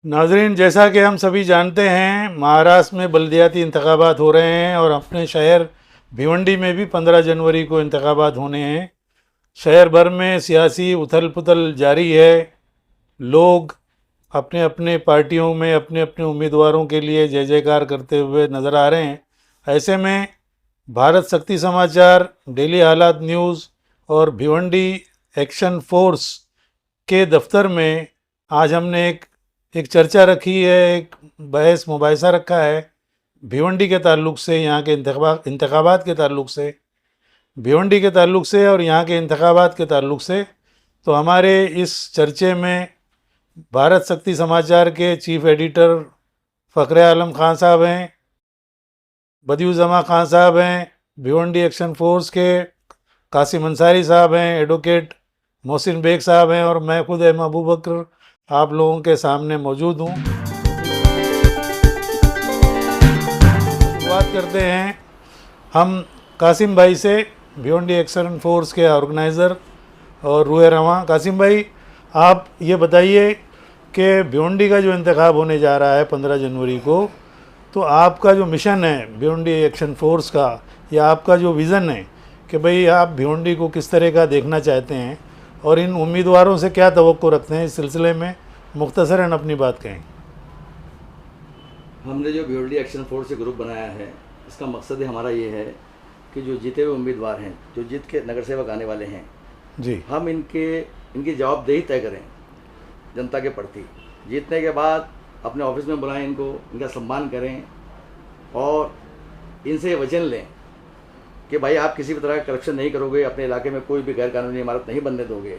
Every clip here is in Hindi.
नाजरीन, जैसा कि हम सभी जानते हैं, महाराष्ट्र में बलदियाती इंतखाबात हो रहे हैं और अपने शहर भिवंडी में भी 15 जनवरी को इंतखाबात होने हैं। शहर भर में सियासी उथल पुथल जारी है। लोग अपने अपने पार्टियों में अपने अपने उम्मीदवारों के लिए जय जयकार करते हुए नज़र आ रहे हैं। ऐसे में भारत शक्ति समाचार, डेली हालात न्यूज़ और भिवंडी एक्शन फोर्स के दफ्तर में आज हमने एक चर्चा रखी है, एक बहस मुबाहिसा रखा है भिवंडी के ताल्लुक से, यहाँ के इंतखाबात के ताल्लुक से, भिवंडी के ताल्लुक से और यहाँ के इंतखाबात के ताल्लुक से। तो हमारे इस चर्चे में भारत शक्ति समाचार के चीफ एडिटर फ़खरे आलम खान साहब हैं, बदियुज़्ज़मा खान साहब हैं, भिवंडी एक्शन फोर्स के कासिम अंसारी साहब हैं, एडवोकेट मोहसिन बेग साहब हैं और मैं खुद अबू बकर आप लोगों के सामने मौजूद हूँ। बात करते हैं हम कासिम भाई से, भिवंडी एक्शन फोर्स के ऑर्गेनाइज़र और रूहे रवां। कासिम भाई, आप ये बताइए कि भिवंडी का जो इंतखाब होने जा रहा है 15 जनवरी को, तो आपका जो मिशन है भिवंडी एक्शन फोर्स का, या आपका जो विज़न है कि भाई आप भिवंडी को किस तरह का देखना चाहते हैं और इन उम्मीदवारों से क्या तवक्को रखते हैं, इस सिलसिले में मुख्तसरन अपनी बात कहें। हमने जो भिवंडी एक्शन फोर्स से ग्रुप बनाया है, इसका मकसद हमारा ये है कि जो जीते हुए उम्मीदवार हैं, जो जीत के नगर सेवक आने वाले हैं जी, हम इनकी जवाबदेही तय करें जनता के प्रति। जीतने के बाद अपने ऑफिस में बुलाएं इनको, इनका सम्मान करें और इनसे वचन लें कि भाई आप किसी भी तरह का करप्शन नहीं करोगे, अपने इलाके में कोई भी गैर कानूनी इमारत नहीं बनने दोगे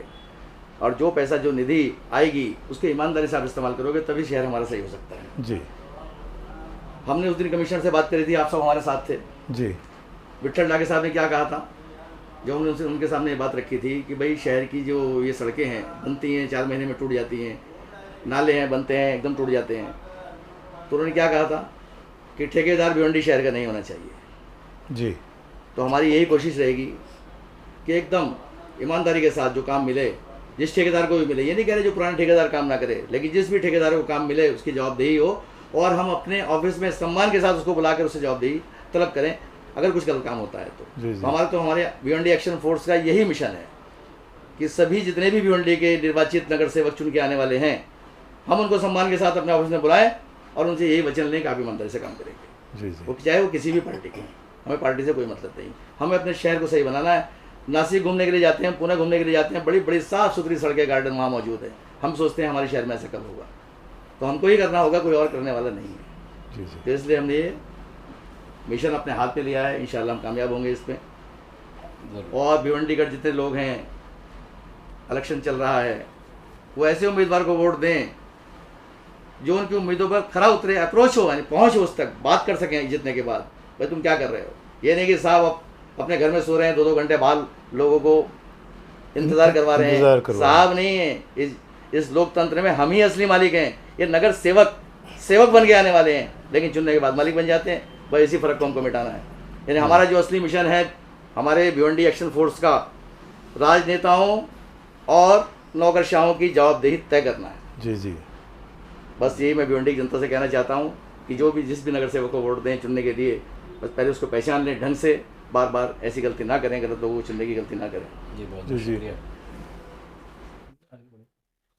और जो पैसा जो निधि आएगी उसके ईमानदारी से आप इस्तेमाल करोगे, तभी शहर हमारा सही हो सकता है जी। हमने उस दिन कमिश्नर से बात करी थी, आप सब हमारे साथ थे जी। विठल डाके साहब ने क्या कहा था, जो हमने उनसे उनके सामने ये बात रखी थी कि भाई शहर की जो ये सड़कें हैं बनती हैं 4 महीने में टूट जाती हैं, नाले हैं बनते हैं एकदम टूट जाते हैं, तो उन्होंने क्या कहा था कि ठेकेदार भिवंडी शहर का नहीं होना चाहिए जी। तो हमारी यही कोशिश रहेगी कि एकदम ईमानदारी के साथ जो काम मिले, जिस ठेकेदार को भी मिले, ये नहीं कह रहे जो पुराने ठेकेदार काम ना करे, लेकिन जिस भी ठेकेदार को काम मिले उसकी जवाबदेही हो और हम अपने ऑफिस में सम्मान के साथ उसको बुलाकर उससे जवाबदेही तलब करें अगर कुछ गलत काम होता है तो हमारे भिवंडी एक्शन फोर्स का यही मिशन है कि सभी जितने भी भिवंडी के निर्वाचित नगर सेवक चुन के आने वाले हैं, हम उनको सम्मान के साथ अपने ऑफिस में बुलाएं और उनसे यही वचन लें कि आप ईमानदारी से काम करेंगे। जी जी। वो चाहे वो किसी भी पार्टी के, हमें पार्टी से कोई मतलब नहीं, हमें अपने शहर को सही बनाना है। नासिक घूमने के लिए जाते हैं, पुणे घूमने के लिए जाते हैं, बड़ी बड़ी साफ़ सुथरी सड़कें, गार्डन वहाँ मौजूद है, हम सोचते हैं हमारे शहर में ऐसा कब होगा, तो हमको ही करना होगा, कोई और करने वाला नहीं है। जी जी। तो इसलिए हमने ये मिशन अपने हाथ में लिया है, इंशाल्लाह हम कामयाब होंगे इस पर। और भिवंडी के जितने लोग हैं, इलेक्शन चल रहा है, वो ऐसे उम्मीदवार को वोट दें जो उनकी उम्मीदों पर खरा उतरे, अप्रोच हो, यानी पहुँच हो, उस तक बात कर सकें जीतने के बाद, भाई तुम क्या कर रहे हो। ये नहीं कि साहब आप अपने घर में सो रहे हैं, 2-2 घंटे बाहर लोगों को इंतज़ार करवा रहे हैं, साहब नहीं है। इस लोकतंत्र में हम ही असली मालिक हैं, ये नगर सेवक बन के आने वाले हैं, लेकिन चुनने के बाद मालिक बन जाते हैं। बस इसी फ़र्क को हमको मिटाना है। यानी हमारा जो असली मिशन है हमारे भिवंडी एक्शन फोर्स का, राजनेताओं और नौकरशाहों की जवाबदेही तय करना है। जी जी। बस यही मैं भिवंडी की जनता से कहना चाहता हूँ कि जो भी जिस भी नगर सेवक को वोट दें चुनने के लिए, बस पहले उसको पहचान लें ढंग से, बार बार ऐसी गलती ना करें, गलत लोगों को चुनने की गलती ना करें। जी बहुत जी जी। शुक्रिया।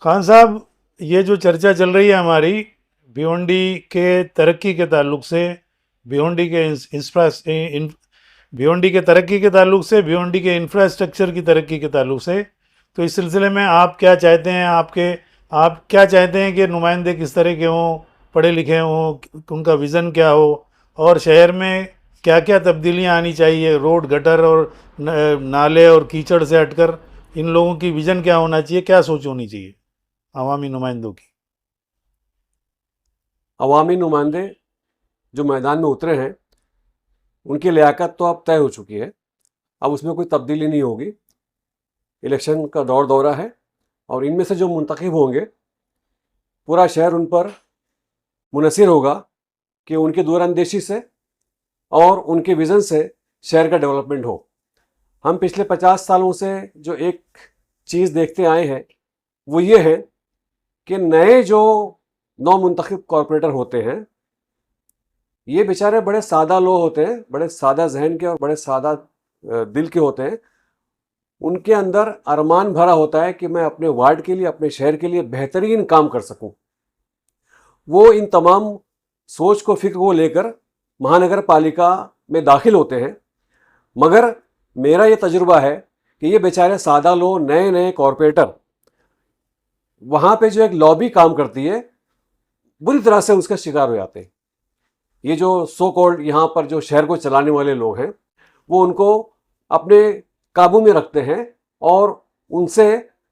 खान साहब, ये जो चर्चा चल रही है हमारी भिवंडी के तरक्की के ताल्लुक से, भिवंडी के भिवंडी के तरक्की के ताल्लुक से, भिवंडी के इंफ्रास्ट्रक्चर की तरक्की के ताल्लुक से, तो इस सिलसिले में आप क्या चाहते हैं, आप क्या चाहते हैं कि नुमाइंदे किस तरह के हों, पढ़े लिखे हों, उनका विज़न क्या हो और शहर में क्या क्या तब्दीलियां आनी चाहिए, रोड, गटर और नाले और कीचड़ से हटकर इन लोगों की विज़न क्या होना चाहिए, क्या सोच होनी चाहिए अवामी नुमाइंदों की। अवामी नुमाइंदे जो मैदान में उतरे हैं उनकी लियाकत तो अब तय हो चुकी है, अब उसमें कोई तब्दीली नहीं होगी। इलेक्शन का दौरा है और इनमें से जो मुंतखब होंगे पूरा शहर उन पर मुनसिर होगा कि उनकी दूरअंदेशी से और उनके विज़न से शहर का डेवलपमेंट हो। हम पिछले 50 सालों से जो एक चीज़ देखते आए हैं वो ये है कि नए जो नौ मुंतखब कॉरपोरेटर होते हैं, ये बेचारे बड़े सादा लोग होते हैं, बड़े सादा जहन के और बड़े सादा दिल के होते हैं। उनके अंदर अरमान भरा होता है कि मैं अपने वार्ड के लिए, अपने शहर के लिए बेहतरीन काम कर सकूं। वो इन तमाम सोच को, फिक्र को लेकर महानगर पालिका में दाखिल होते हैं। मगर मेरा ये तजुर्बा है कि ये बेचारे सादा लोग, नए नए कॉरपोरेटर, वहाँ पे जो एक लॉबी काम करती है, बुरी तरह से उसका शिकार हो जाते हैं। ये जो सो कॉल्ड यहाँ पर जो शहर को चलाने वाले लोग हैं, वो उनको अपने काबू में रखते हैं और उनसे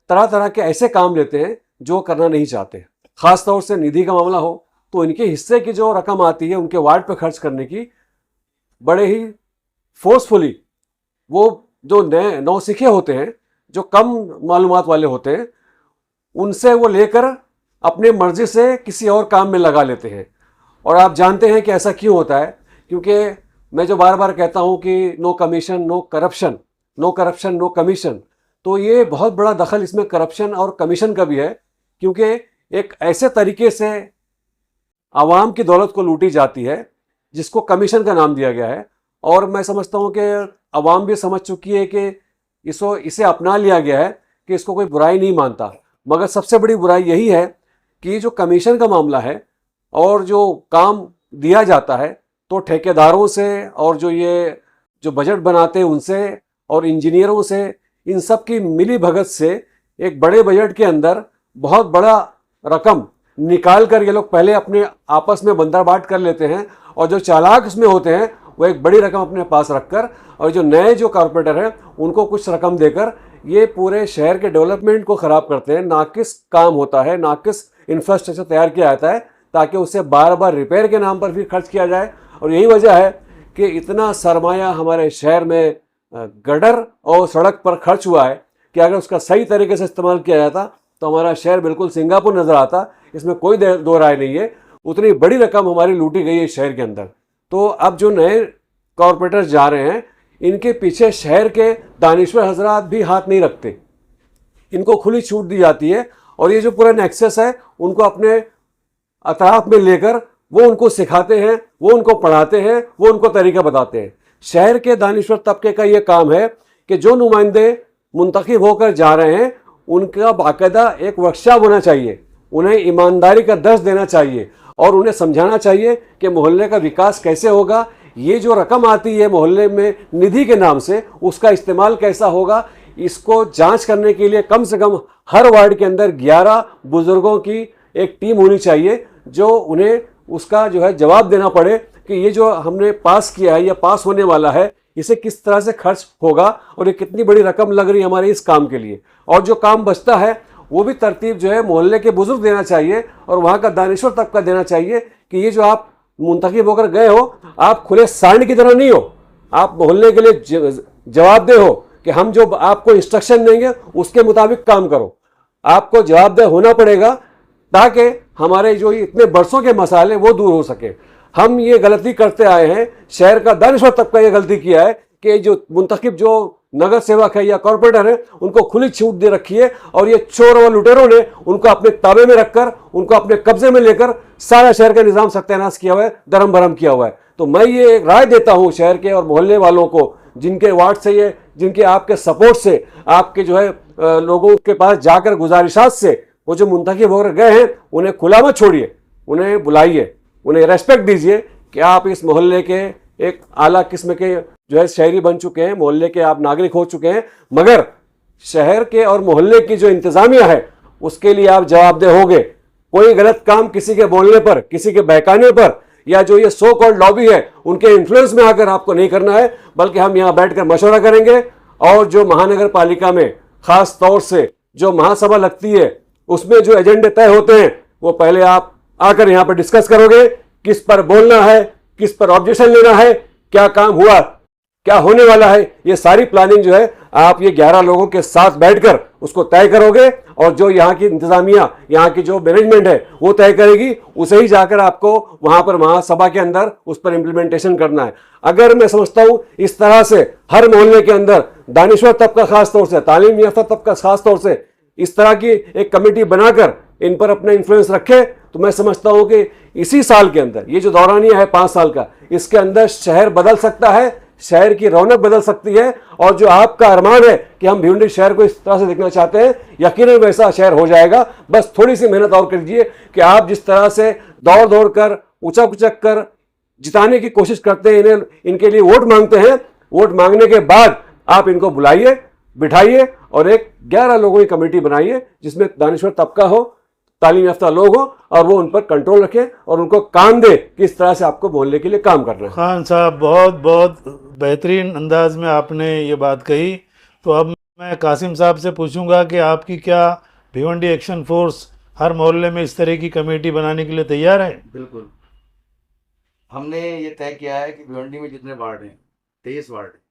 तरह तरह के ऐसे काम लेते हैं जो करना नहीं चाहते। ख़ास तौर से निधि का मामला हो तो इनके हिस्से की जो रकम आती है उनके वार्ड पर खर्च करने की, बड़े ही फोर्सफुली वो जो नए नौसिखे होते हैं, जो कम मालूमात वाले होते हैं, उनसे वो लेकर अपने मर्जी से किसी और काम में लगा लेते हैं। और आप जानते हैं कि ऐसा क्यों होता है, क्योंकि मैं जो बार बार कहता हूं कि no commission no corruption, no corruption no commission, तो ये बहुत बड़ा दखल इसमें करप्शन और कमीशन का भी है, क्योंकि एक ऐसे तरीके से आवाम की दौलत को लूटी जाती है जिसको कमीशन का नाम दिया गया है। और मैं समझता हूं कि आवाम भी समझ चुकी है कि इसे अपना लिया गया है कि इसको कोई बुराई नहीं मानता। मगर सबसे बड़ी बुराई यही है कि जो कमीशन का मामला है और जो काम दिया जाता है, तो ठेकेदारों से और जो बजट बनाते हैं उनसे और इंजीनियरों से, इन सब की मिली भगत से एक बड़े बजट के अंदर बहुत बड़ा रकम निकाल कर ये लोग पहले अपने आपस में बंदरबाट कर लेते हैं। और जो चालाक उसमें होते हैं वो एक बड़ी रकम अपने पास रखकर, और जो नए जो कॉरपोरेटर हैं उनको कुछ रकम देकर ये पूरे शहर के डेवलपमेंट को ख़राब करते हैं। नाकिस काम होता है, नाकिस इंफ्रास्ट्रक्चर तैयार किया जाता है ताकि उसे बार बार रिपेयर के नाम पर भी खर्च किया जाए। और यही वजह है कि इतना सरमाया हमारे शहर में गटर और सड़क पर खर्च हुआ है कि अगर उसका सही तरीके से इस्तेमाल किया जाता तो हमारा शहर बिल्कुल सिंगापुर नज़र आता। इसमें कोई दो राय नहीं है। उतनी बड़ी रकम हमारी लूटी गई है शहर के अंदर। तो अब जो नए कॉरपोरेटर जा रहे हैं, इनके पीछे शहर के दानिश्वर हजरात भी हाथ नहीं रखते, इनको खुली छूट दी जाती है। और ये जो पूरा नेक्सस है उनको अपने अतराफ में लेकर वो उनको सिखाते हैं, वो उनको पढ़ाते हैं, वो उनको तरीका बताते हैं। शहर के दानिश्वर तबके का ये काम है कि जो नुमाइंदे मुंतखब होकर जा रहे हैं उनका बाकायदा एक वर्कशॉप होना चाहिए, उन्हें ईमानदारी का दर्स देना चाहिए और उन्हें समझाना चाहिए कि मोहल्ले का विकास कैसे होगा। ये जो रकम आती है मोहल्ले में निधि के नाम से, उसका इस्तेमाल कैसा होगा, इसको जांच करने के लिए कम से कम हर वार्ड के अंदर 11 बुजुर्गों की एक टीम होनी चाहिए जो उन्हें उसका जो है जवाब देना पड़े कि ये जो हमने पास किया है या पास होने वाला है, इसे किस तरह से खर्च होगा और ये कितनी बड़ी रकम लग रही है हमारे इस काम के लिए। और जो काम बचता है वो भी तरतीब जो है मोहल्ले के बुजुर्ग देना चाहिए और वहाँ का दानिश्वर तबका देना चाहिए कि ये जो आप मुंतखब होकर गए हो, आप खुले सांड की तरह नहीं हो, आप मोहल्ले के लिए जवाबदेह हो कि हम जो आपको इंस्ट्रक्शन देंगे उसके मुताबिक काम करो। आपको जवाबदेह होना पड़ेगा ताकि हमारे जो इतने बरसों के मसाले वो दूर हो सके। हम ये गलती करते आए हैं, शहर का दानिश्वर तबका ये गलती किया है कि जो मुंतखब जो नगर सेवक है या कॉरपोरेटर है उनको खुली छूट दे रखी है और ये चोर और लुटेरों ने उनको अपने ताबे में रखकर, उनको अपने कब्जे में लेकर सारा शहर का निज़ाम सत्यानाश किया हुआ है, दरम भरम किया हुआ है। तो मैं ये राय देता हूँ शहर के और मोहल्ले वालों को, जिनके वार्ड से ये, जिनके आपके सपोर्ट से, आपके जो है लोगों के पास जाकर गुजारिशात से वो जो मुंतखब होकर गए हैं उन्हें खुला मत छोड़िए, उन्हें बुलाइए, उन्हें रेस्पेक्ट दीजिए कि आप इस मोहल्ले के एक आला किस्म के जो है शहरी बन चुके हैं, मोहल्ले के आप नागरिक हो चुके हैं। मगर शहर के और मोहल्ले की जो इंतजामिया है उसके लिए आप जवाबदेह होंगे। कोई गलत काम किसी के बोलने पर, किसी के बहकाने पर या जो ये सो कॉल्ड लॉबी है उनके इन्फ्लुएंस में आकर आपको नहीं करना है, बल्कि हम यहाँ बैठकर मशवरा करेंगे। और जो महानगर पालिका में खास तौर से जो महासभा लगती है उसमें जो एजेंडे तय होते हैं वो पहले आप आकर यहाँ पर डिस्कस करोगे, किस पर बोलना है, किस पर ऑब्जेक्शन लेना है, क्या काम हुआ, क्या होने वाला है। ये सारी प्लानिंग जो है आप ये 11 लोगों के साथ बैठकर उसको तय करोगे और जो यहाँ की इंतजामिया, यहाँ की जो मैनेजमेंट है वो तय करेगी, उसे ही जाकर आपको वहाँ पर महासभा के अंदर उस पर इम्प्लीमेंटेशन करना है। अगर मैं समझता हूँ इस तरह से हर मोहल्ले के अंदर दानिश्वर तबका खास तौर से, तालीम याफ्ता तबका खास तौर से इस तरह की एक कमेटी बनाकर इन पर अपना इन्फ्लुएंस रखे तो मैं समझता हूं कि इसी साल के अंदर, ये जो दौरानिया है 5 साल का, इसके अंदर शहर बदल सकता है, शहर की रौनक बदल सकती है। और जो आपका अरमान है कि हम भिवंडी शहर को इस तरह से देखना चाहते हैं, यकीनन वैसा शहर हो जाएगा। बस थोड़ी सी मेहनत और कीजिए कि आप जिस तरह से दौड़ दौड़ कर, उचक उचक कर जिताने की कोशिश करते हैं, इनके लिए वोट मांगते हैं, वोट मांगने के बाद आप इनको बुलाइए, बिठाइए और एक 11 लोगों की कमेटी बनाइए जिसमें दानिश्वर तबका हो, तालीम याफ्ता लोग हो, और वो उन पर कंट्रोल रखें और उनको काम दे कि इस तरह से आपको मोहल्ले के लिए काम करना है। खान साहब, बहुत बहुत बेहतरीन अंदाज में आपने ये बात कही। तो अब मैं कासिम साहब से पूछूंगा कि आपकी क्या भिवंडी एक्शन फोर्स हर मोहल्ले में इस तरह की कमेटी बनाने के लिए तैयार है? बिल्कुल, हमने ये तय किया है कि भिवंडी में जितने वार्ड हैं, 23 वार्ड हैं,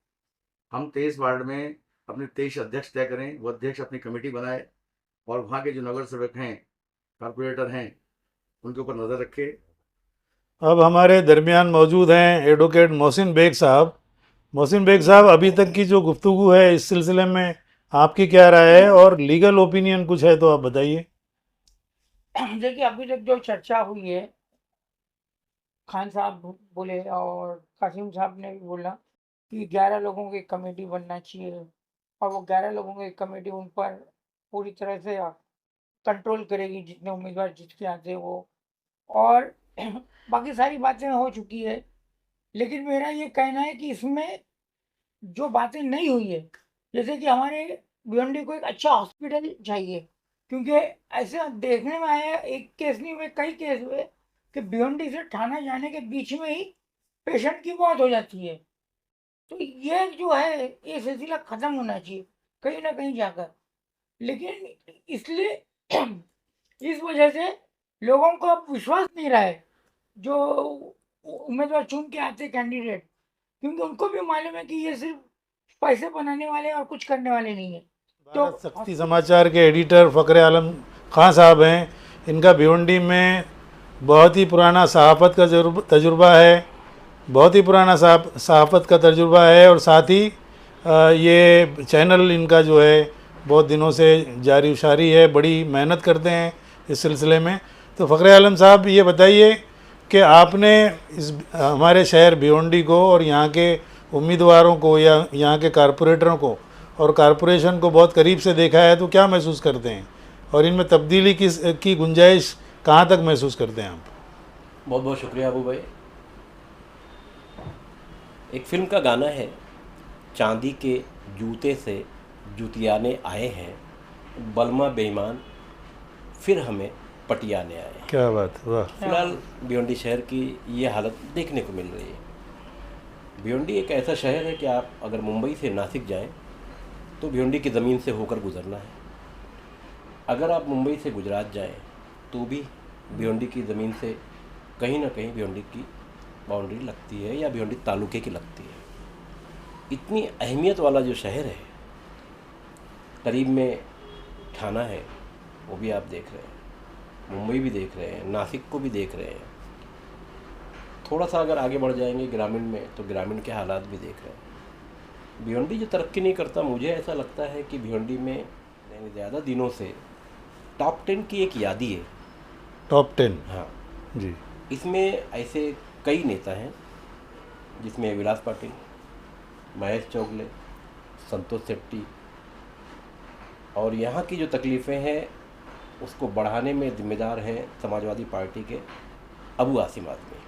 हम 23 वार्ड में अपने 23 अध्यक्ष तय करें, वो अध्यक्ष अपनी कमेटी बनाए और वहाँ के जो नगर सेवक हैं, कारपोरेटर हैं, उनके ऊपर नज़र रखे। अब हमारे दरमियान मौजूद हैं एडवोकेट मोहसिन बेग साहब। मोहसिन बेग साहब, अभी तक की जो गुफ्तगू है इस सिलसिले में आपकी क्या राय है और लीगल ओपिनियन कुछ है तो आप बताइए। देखिए, अभी तक जो चर्चा हुई है, खान साहब बोले और कासिम साहब ने भी बोला कि 11 लोगों की कमेटी बनना चाहिए और वो 11 लोगों की कमेटी उन पर पूरी तरह से कंट्रोल करेगी, जितने उम्मीदवार जीत के आते हैं वो। और बाकी सारी बातें हो चुकी है, लेकिन मेरा ये कहना है कि इसमें जो बातें नहीं हुई है, जैसे कि हमारे भिवंडी को एक अच्छा हॉस्पिटल चाहिए, क्योंकि ऐसे देखने में आया एक केस नहीं हुए, कई केस हुए कि भिवंडी से थाना जाने के बीच में ही पेशेंट की मौत हो जाती है। तो ये जो है, ये सिलसिला ख़त्म होना चाहिए कहीं ना कहीं जाकर। लेकिन इसलिए इस वजह से लोगों को अब विश्वास नहीं रहा है जो उम्मीदवार चुन के आते कैंडिडेट, क्योंकि उनको भी मालूम है कि ये सिर्फ पैसे बनाने वाले और कुछ करने वाले नहीं है। भारत शक्ति समाचार के एडिटर फ़खरे आलम खान साहब हैं। इनका भिवंडी में बहुत ही पुराना सहाफ़त का तजुर्बा है, बहुत ही पुराना सहाफ़त का तजुर्बा है और साथ ही ये चैनल इनका जो है बहुत दिनों से जारी उशारी है, बड़ी मेहनत करते हैं इस सिलसिले में। तो फ़खरे आलम साहब, ये बताइए कि आपने इस हमारे शहर भिवंडी को और यहाँ के उम्मीदवारों को या यहाँ के कारपोरेटरों को और कारपोरेशन को बहुत करीब से देखा है, तो क्या महसूस करते हैं और इनमें तब्दीली की गुंजाइश कहाँ तक महसूस करते हैं आप? बहुत बहुत शुक्रिया अबू भाई। एक फिल्म का गाना है, चांदी के जूते से जूतियाने आए हैं, बलमा बेईमान फिर हमें पटियाने आए हैं। क्या बात, वाह। फिलहाल भिवंडी शहर की ये हालत देखने को मिल रही है। भिवंडी एक ऐसा शहर है कि आप अगर मुंबई से नासिक जाएं तो भिवंडी की ज़मीन से होकर गुजरना है। अगर आप मुंबई से गुजरात जाएं तो भी भिवंडी की ज़मीन से कहीं ना कहीं भिवंडी की बाउंड्री लगती है या भिवंडी तालुके की लगती है। इतनी अहमियत वाला जो शहर है, करीब में थाना है, वो भी आप देख रहे हैं, मुंबई भी देख रहे हैं, नासिक को भी देख रहे हैं। थोड़ा सा अगर आगे बढ़ जाएंगे ग्रामीण में तो ग्रामीण के हालात भी देख रहे हैं। भिवंडी जो तरक्की नहीं करता, मुझे ऐसा लगता है कि भिवंडी में ज़्यादा दिनों से टॉप 10 की एक यादी है। टॉप 10? हाँ जी। इसमें ऐसे कई नेता हैं जिसमें विलास पाटिल, महेश चौगले, संतोष शेट्टी, और यहाँ की जो तकलीफ़ें हैं उसको बढ़ाने में जिम्मेदार हैं समाजवादी पार्टी के अबू आसिम आदमी।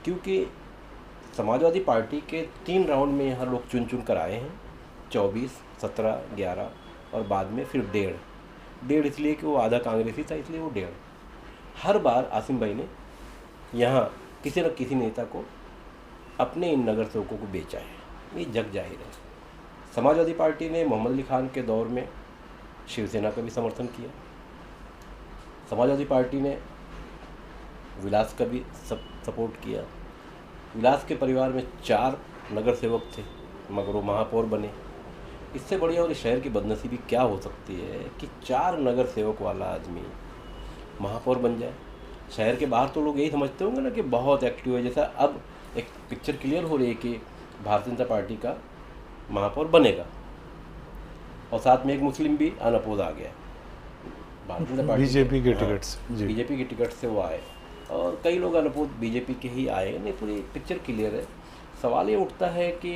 क्योंकि समाजवादी पार्टी के 3 राउंड में यहाँ लोग चुन चुन कर आए हैं, 24, 17, 11 और बाद में फिर 1.5 इसलिए कि वो आधा कांग्रेसी था, इसलिए वो 1.5। हर बार आसिम भाई ने यहाँ किसी न किसी नेता को अपने इन नगर सेवकों को बेचा है, ये जग जाहिर है। समाजवादी पार्टी ने मोहम्मद अली खान के दौर में शिवसेना का भी समर्थन किया। समाजवादी पार्टी ने विलास का भी सपोर्ट किया। विलास के परिवार में 4 नगर सेवक थे, मगर वो महापौर बने। इससे बढ़िया और इस शहर की बदनसीबी क्या हो सकती है कि 4 नगर सेवक वाला आदमी महापौर बन जाए। शहर के बाहर तो लोग यही समझते होंगे ना कि बहुत एक्टिव है, जैसा अब एक पिक्चर क्लियर हो रही है कि भारतीय जनता पार्टी का महापौर बनेगा और साथ में एक मुस्लिम भी अनअपोज आ गया। भारतीय जनता पार्टी बीजेपी के हाँ, टिकट से जी। बीजेपी की टिकट से वो आए और कई लोग अनुभूत बीजेपी के ही आए, नहीं पूरी पिक्चर क्लियर है। सवाल ये उठता है कि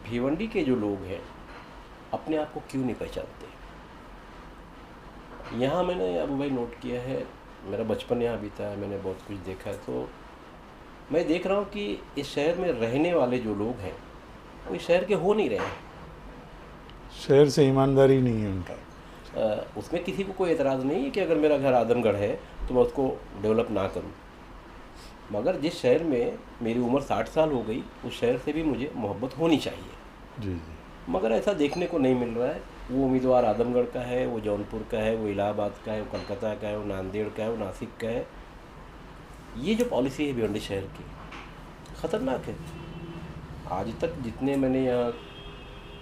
भिवंडी के जो लोग हैं अपने आप को क्यों नहीं पहचानते। यहाँ मैंने अबू भाई नोट किया है, मेरा बचपन यहाँ बीता है, मैंने बहुत कुछ देखा है, तो मैं देख रहा हूँ कि इस शहर में रहने वाले जो लोग हैं वो इस शहर के हो नहीं रहे हैं। शहर से ईमानदारी नहीं है उनका। उसमें किसी को कोई एतराज़ नहीं है कि अगर मेरा घर आदमगढ़ है तो मैं उसको डेवलप ना करूं, मगर जिस शहर में मेरी उम्र 60 साल हो गई उस शहर से भी मुझे मोहब्बत होनी चाहिए। जी जी। मगर ऐसा देखने को नहीं मिल रहा है। वो उम्मीदवार आदमगढ़ का है, वो जौनपुर का है, वो इलाहाबाद का है, वो कलकत्ता का है, वो नांदेड़ का है, वो नासिक का है। ये जो पॉलिसी है भिवंडी शहर की ख़तरनाक है। आज तक जितने मैंने यहाँ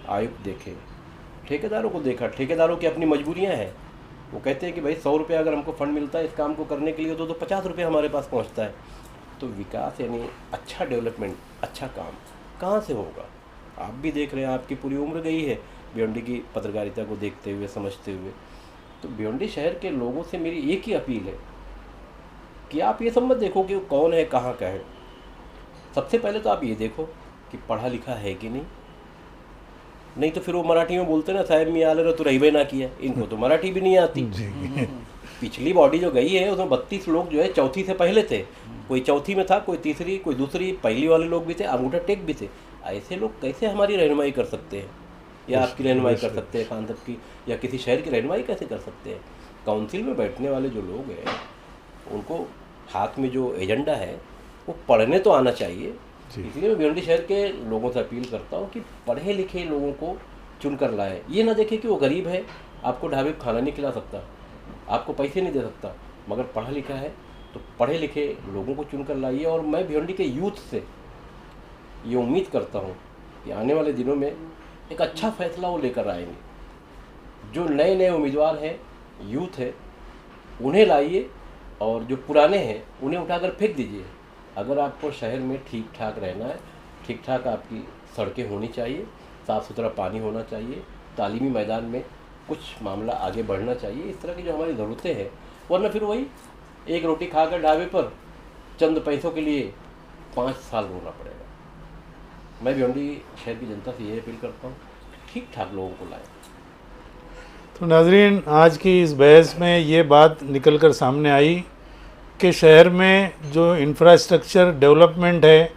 आयुक्त देखे, ठेकेदारों को देखा, ठेकेदारों की अपनी मजबूरियाँ हैं। वो कहते हैं कि भाई 100 रुपये अगर हमको फंड मिलता है इस काम को करने के लिए तो 50 रुपये हमारे पास पहुँचता है। तो विकास यानी अच्छा डेवलपमेंट, अच्छा काम कहाँ से होगा। आप भी देख रहे हैं, आपकी पूरी उम्र गई है भिवंडी की पत्रकारिता को देखते हुए, समझते हुए। तो भिवंडी शहर के लोगों से मेरी एक ही अपील है कि आप ये सब मत देखो कि वो कौन है, कहाँ का है। सबसे पहले तो आप ये देखो कि पढ़ा लिखा है कि नहीं तो फिर वो मराठी में बोलते ना, साहब मी आले तो रहीबे ना किया। इनको तो मराठी भी नहीं आती। पिछली बॉडी जो गई है उसमें 32 लोग जो है चौथी से पहले थे, कोई चौथी में था, कोई तीसरी, कोई दूसरी, पहली वाले लोग भी थे, अंगूठा टेक भी थे। ऐसे लोग कैसे हमारी रहनुमाई कर सकते हैं, या आपकी रहनुमाई कर सकते हैं, खान साहब की या किसी शहर की रहनुमाई कैसे कर सकते हैं। काउंसिल में बैठने वाले जो लोग हैं उनको हाथ में जो एजेंडा है वो पढ़ने तो आना चाहिए। इसलिए मैं भिवंडी शहर के लोगों से अपील करता हूँ कि पढ़े लिखे लोगों को चुन कर लाए। ये ना देखे कि वो गरीब है, आपको ढाबे पर खाना नहीं खिला सकता, आपको पैसे नहीं दे सकता, मगर पढ़ा लिखा है तो पढ़े लिखे लोगों को चुन कर लाइए। और मैं भिवंडी के यूथ से ये उम्मीद करता हूँ कि आने वाले दिनों में एक अच्छा फैसला वो लेकर आएंगे। जो नए नए उम्मीदवार हैं, यूथ है, उन्हें लाइए और जो पुराने हैं उन्हें उठाकर फेंक दीजिए। अगर आपको शहर में ठीक ठाक रहना है, ठीक ठाक आपकी सड़कें होनी चाहिए, साफ़ सुथरा पानी होना चाहिए, तालीमी मैदान में कुछ मामला आगे बढ़ना चाहिए, इस तरह की जो हमारी ज़रूरतें हैं। वरना फिर वही एक रोटी खाकर ढाबे पर चंद पैसों के लिए 5 साल रोना पड़ेगा। मैं भिवंडी शहर की जनता से ये अपील करता हूँ ठीक ठाक लोगों को लाएं। तो नाजरीन, आज की इस बहस में ये बात निकल कर सामने आई कि शहर में जो इंफ्रास्ट्रक्चर डेवलपमेंट है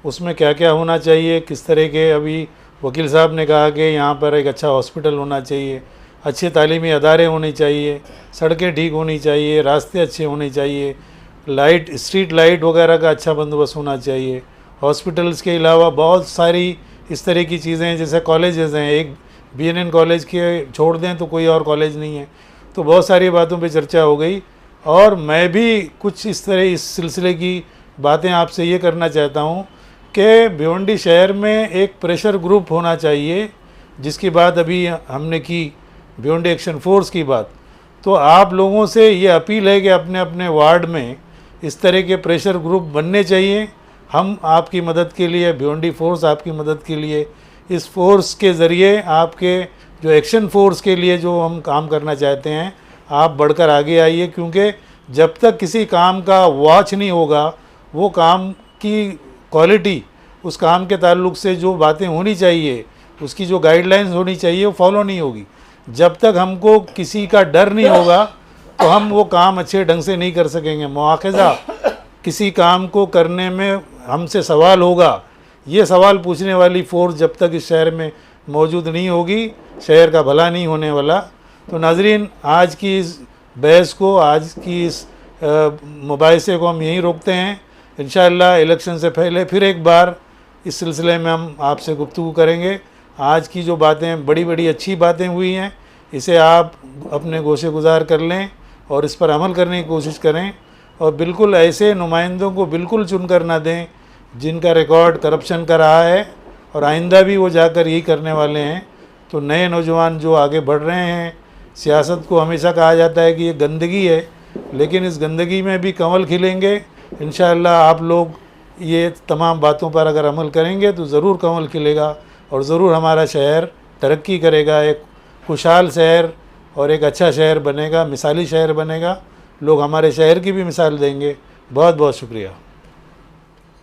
उसमें क्या क्या होना चाहिए, किस तरह के। अभी वकील साहब ने कहा कि यहाँ पर एक अच्छा हॉस्पिटल होना चाहिए, अच्छे तालीमी अदारे होने चाहिए, सड़कें ठीक होनी चाहिए, रास्ते अच्छे होने चाहिए, लाइट, स्ट्रीट लाइट वगैरह का अच्छा बंदोबस्त होना चाहिए। हॉस्पिटल्स के अलावा बहुत सारी इस तरह की चीज़ें हैं, जैसे कॉलेजेस हैं, एक BNN कॉलेज के छोड़ दें तो कोई और कॉलेज नहीं है। तो बहुत सारी बातों पे चर्चा हो गई और मैं भी कुछ इस तरह इस सिलसिले की बातें आपसे ये करना चाहता हूँ कि भिवंडी शहर में एक प्रेशर ग्रुप होना चाहिए, जिसकी बात अभी हमने की, भिवंडी एक्शन फोर्स की बात। तो आप लोगों से ये अपील है कि अपने अपने वार्ड में इस तरह के प्रेशर ग्रुप बनने चाहिए। हम आपकी मदद के लिए, भिवंडी फोर्स आपकी मदद के लिए, इस फोर्स के ज़रिए आपके जो एक्शन फोर्स के लिए जो हम काम करना चाहते हैं, आप बढ़कर आगे आइए। क्योंकि जब तक किसी काम का वॉच नहीं होगा, वो काम की क्वालिटी, उस काम के ताल्लुक से जो बातें होनी चाहिए, उसकी जो गाइडलाइंस होनी चाहिए, वो फॉलो नहीं होगी। जब तक हमको किसी का डर नहीं होगा तो हम वो काम अच्छे ढंग से नहीं कर सकेंगे। मुआखज़ा किसी काम को करने में हमसे सवाल होगा, ये सवाल पूछने वाली फोर्स जब तक इस शहर में मौजूद नहीं होगी, शहर का भला नहीं होने वाला। तो नाजरीन, आज की इस बहस को, आज की इस मुबाहिसे को हम यहीं रोकते हैं। इंशाअल्लाह इलेक्शन से पहले फिर एक बार इस सिलसिले में हम आपसे गुफ्तगू करेंगे। आज की जो बातें बड़ी बड़ी अच्छी बातें हुई हैं, इसे आप अपने गोशे गुजार कर लें और इस पर अमल करने की कोशिश करें। और बिल्कुल ऐसे नुमाइंदों को बिल्कुल चुन कर ना दें जिनका रिकॉर्ड करप्शन का रहा है और आइंदा भी वो जाकर यही करने वाले हैं। तो नए नौजवान जो आगे बढ़ रहे हैं, सियासत को हमेशा कहा जाता है कि ये गंदगी है, लेकिन इस गंदगी में भी कंवल खिलेंगे। इंशाअल्लाह आप लोग ये तमाम बातों पर अगर अमल करेंगे तो ज़रूर कंवल खिलेगा और ज़रूर हमारा शहर तरक्की करेगा। एक खुशहाल शहर, और एक अच्छा शहर बनेगा, मिसाली शहर बनेगा। लोग हमारे शहर की भी मिसाल देंगे। बहुत बहुत शुक्रिया।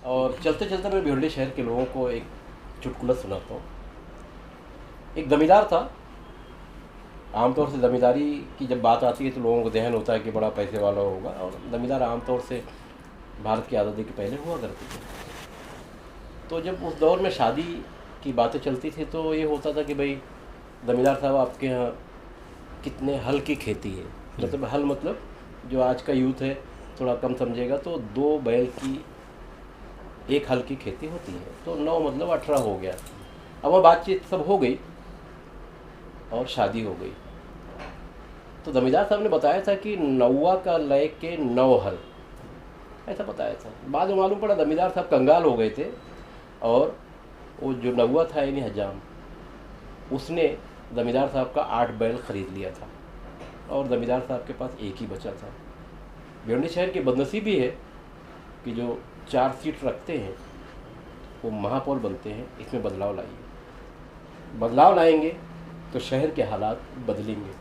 और चलते चलते मैं भिवंडी शहर के लोगों को एक चुटकुला सुनाता हूँ। एक जमींदार था। आमतौर से ज़मींदारी की जब बात आती है तो लोगों को ध्यान होता है कि बड़ा पैसे वाला होगा, और ज़मींदार आमतौर से भारत की आज़ादी के पहले हुआ करते थे। तो जब उस दौर में शादी की बातें चलती थी तो ये होता था कि भाई ज़मींदार साहब आपके यहाँ कितने हल की खेती है। मतलब हल मतलब जो आज का यूथ है थोड़ा कम समझेगा, तो 2 बैल की 1 हल की खेती होती है। तो 9 मतलब 18 हो गया। अब वह बातचीत सब हो गई और शादी हो गई। तो जमींदार साहब ने बताया था कि 9वां का लय के 9 हल, ऐसा बताया था। बाद में मालूम पड़ा जमींदार साहब कंगाल हो गए थे, और वो जो 9वां था यानी हजाम, उसने जमींदार साहब का 8 बैल ख़रीद लिया था, और जमींदार साहब के पास 1 ही बचा था। भिवंडी शहर की बदनसीबी है कि जो 4 सीट रखते हैं वो महापौर बनते हैं। इसमें बदलाव लाइए, बदलाव लाएंगे तो शहर के हालात बदलेंगे।